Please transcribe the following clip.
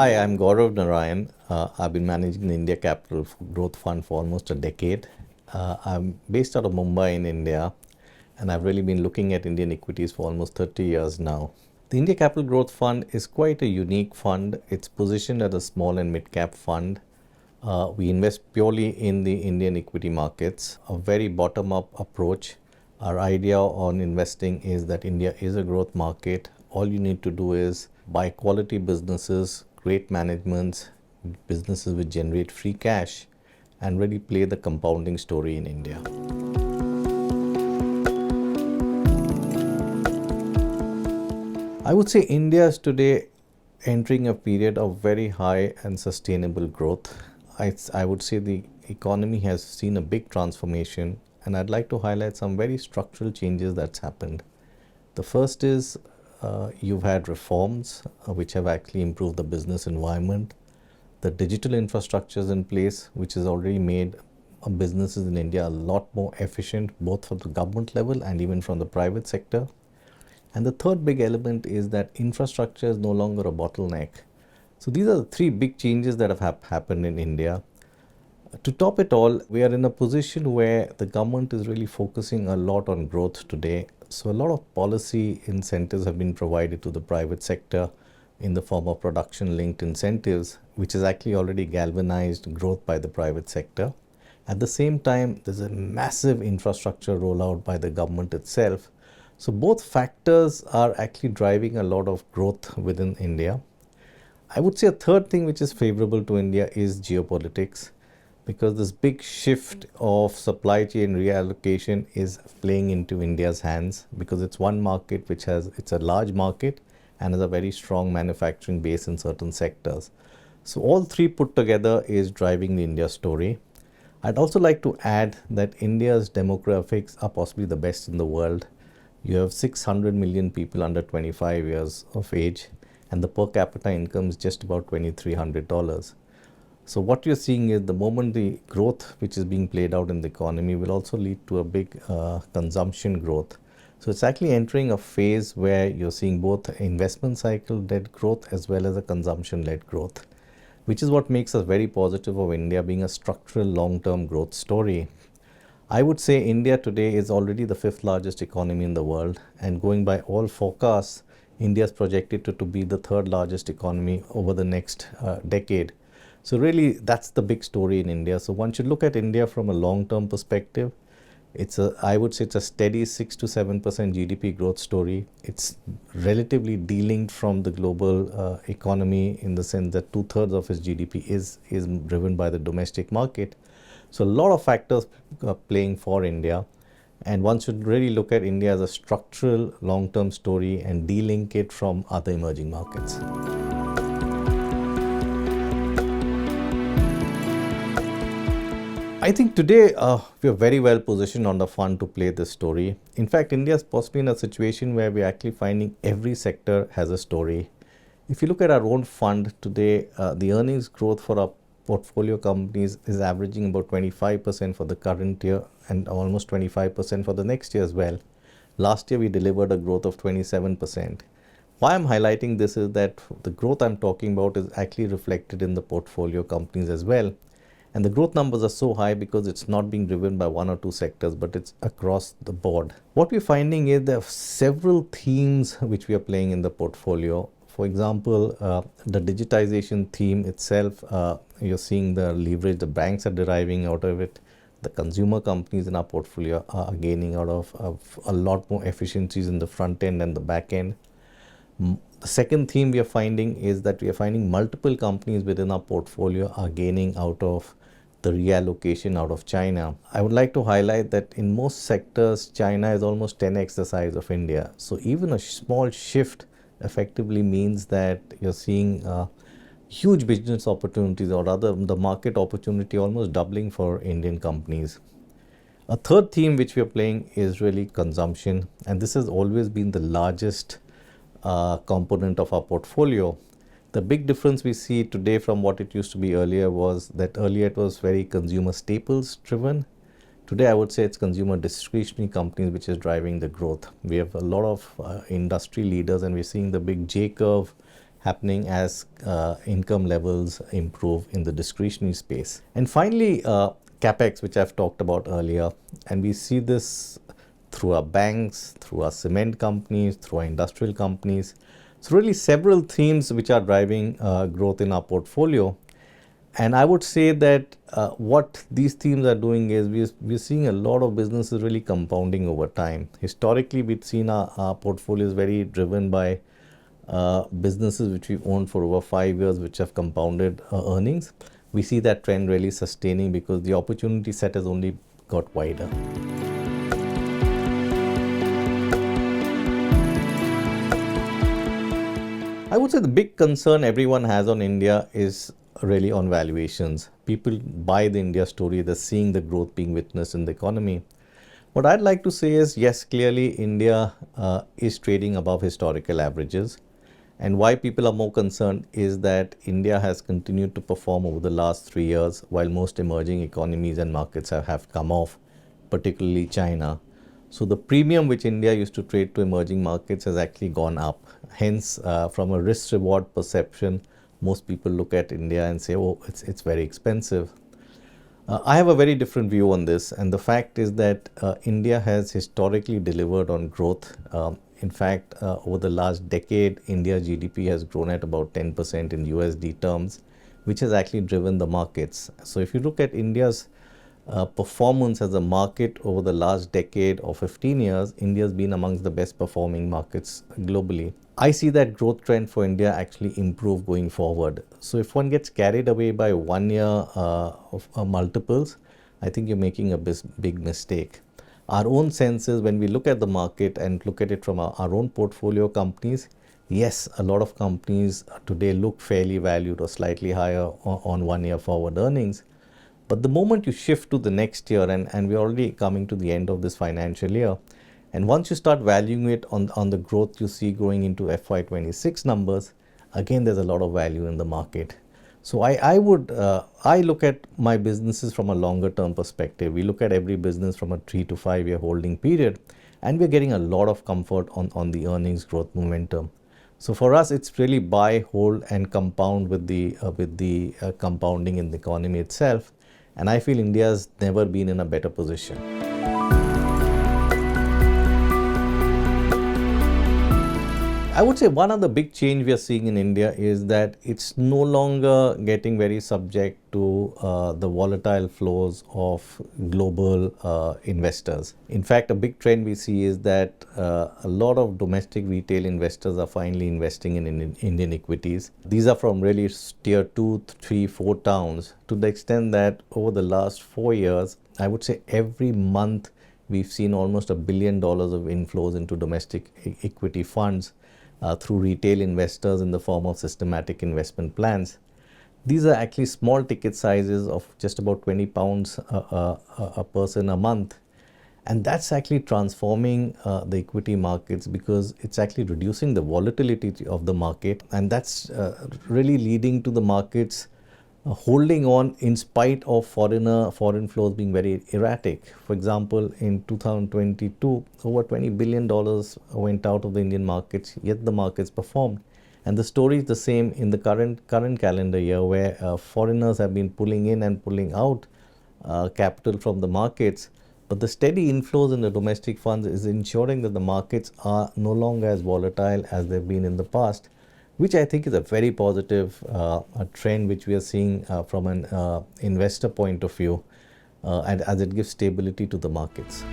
Hi, I'm Gaurav Narain. I've been managing the India Capital Growth Fund for almost a decade. I'm based out of Mumbai in India, and I've really been looking at Indian equities for almost 30 years now. The India Capital Growth Fund is quite a unique fund. It's positioned as a small and mid-cap fund. We invest purely in the Indian equity markets, a very bottom-up approach. Our idea on investing is that India is a growth market. All you need to do is buy quality businesses, great managements, businesses which generate free cash, and really play the compounding story in India. I would say India is today entering a period of very high and sustainable growth. I would say the economy has seen a big transformation, and I'd like to highlight some very structural changes that's happened. The first is you've had reforms which have actually improved the business environment. The digital infrastructure is in place, which has already made businesses in India a lot more efficient, both from the government level and even from the private sector. And the third big element is that infrastructure is no longer a bottleneck. So these are the three big changes that have happened in India. To top it all, we are in a position where the government is really focusing a lot on growth today. So a lot of policy incentives have been provided to the private sector in the form of production-linked incentives, which has actually already galvanized growth by the private sector. At the same time, there's a massive infrastructure rollout by the government itself. So both factors are actually driving a lot of growth within India. I would say a third thing which is favorable to India is geopolitics, because this big shift of supply chain reallocation is playing into India's hands, because it's one market which it's a large market and has a very strong manufacturing base in certain sectors. So all three put together is driving the India story. I'd also like to add that India's demographics are possibly the best in the world. You have 600 million people under 25 years of age, and the per capita income is just about $2,300. So what you're seeing is the moment the growth which is being played out in the economy will also lead to a big consumption growth. So it's actually entering a phase where you're seeing both investment cycle-led growth as well as a consumption-led growth, which is what makes us very positive of India being a structural long-term growth story. I would say India today is already the fifth largest economy in the world, and going by all forecasts, India is projected to be the third largest economy over the next decade. So really, that's the big story in India. So one should look at India from a long-term perspective. I would say it's a steady 6 to 7% GDP growth story. It's relatively delinked from the global economy in the sense that 2/3 of its GDP is driven by the domestic market. So a lot of factors are playing for India, and one should really look at India as a structural long-term story and de-link it from other emerging markets. I think today we are very well positioned on the fund to play this story. In fact, India is possibly in a situation where we're actually finding every sector has a story. If you look at our own fund today, the earnings growth for our portfolio companies is averaging about 25% for the current year and almost 25% for the next year as well. Last year, we delivered a growth of 27%. Why I'm highlighting this is that the growth I'm talking about is actually reflected in the portfolio companies as well. And the growth numbers are so high because it's not being driven by one or two sectors, but it's across the board. What we're finding is there are several themes which we are playing in the portfolio. For example, the digitization theme itself, you're seeing the leverage the banks are deriving out of it. The consumer companies in our portfolio are gaining out of a lot more efficiencies in the front end and the back end. The second theme we are finding is that we are finding multiple companies within our portfolio are gaining out of the reallocation out of China. I would like to highlight that in most sectors, China is almost 10x the size of India. So even a small shift effectively means that you're seeing huge business opportunities, or rather the market opportunity almost doubling for Indian companies. A third theme which we are playing is really consumption, and this has always been the largest component of our portfolio. The big difference we see today from what it used to be earlier was that earlier it was very consumer staples driven. Today I would say it's consumer discretionary companies which is driving the growth. We have a lot of industry leaders, and we're seeing the big J curve happening as income levels improve in the discretionary space. And finally, capex, which I've talked about earlier, and we see this through our banks, through our cement companies, through our industrial companies. So really several themes which are driving growth in our portfolio. And I would say that what these themes are doing is we're seeing a lot of businesses really compounding over time. Historically, we've seen our portfolios very driven by businesses which we've owned for over 5 years, which have compounded earnings. We see that trend really sustaining because the opportunity set has only got wider. I would say the big concern everyone has on India is really on valuations. People buy the India story, they're seeing the growth being witnessed in the economy. What I'd like to say is, yes, clearly India is trading above historical averages. And why people are more concerned is that India has continued to perform over the last 3 years while most emerging economies and markets have come off, particularly China. So the premium which India used to trade to emerging markets has actually gone up. Hence, from a risk-reward perception, most people look at India and say, oh, it's very expensive. I have a very different view on this, and the fact is that India has historically delivered on growth. In fact, over the last decade, India's GDP has grown at about 10% in USD terms, which has actually driven the markets. So if you look at India's performance as a market over the last decade or 15 years, India has been amongst the best performing markets globally. I see that growth trend for India actually improve going forward. So if one gets carried away by 1 year of multiples, I think you're making a big mistake. Our own sense is when we look at the market and look at it from our own portfolio companies, yes, a lot of companies today look fairly valued or slightly higher on 1 year forward earnings. But the moment you shift to the next year, and we're already coming to the end of this financial year, and once you start valuing it on the growth you see going into FY26 numbers, again, there's a lot of value in the market. So I look at my businesses from a longer term perspective. We look at every business from a 3 to 5 year holding period, and we're getting a lot of comfort on the earnings growth momentum. So for us, it's really buy, hold, and compound with the compounding in the economy itself. And I feel India's never been in a better position. I would say one of the big change we are seeing in India is that it's no longer getting very subject to the volatile flows of global investors. In fact, a big trend we see is that a lot of domestic retail investors are finally investing in Indian equities. These are from really tier 2, 3, 4 towns, to the extent that over the last 4 years, I would say every month we've seen almost $1 billion of inflows into domestic equity funds through retail investors in the form of systematic investment plans. These are actually small ticket sizes of just about £20 a person a month. And that's actually transforming the equity markets because it's actually reducing the volatility of the market. And that's really leading to the markets holding on in spite of foreign flows being very erratic. For example, in 2022, over $20 billion went out of the Indian markets, yet the markets performed. And the story is the same in the current calendar year, where foreigners have been pulling in and pulling out capital from the markets. But the steady inflows in the domestic funds is ensuring that the markets are no longer as volatile as they've been in the past, which I think is a very positive trend which we are seeing from an investor point of view, and as it gives stability to the markets.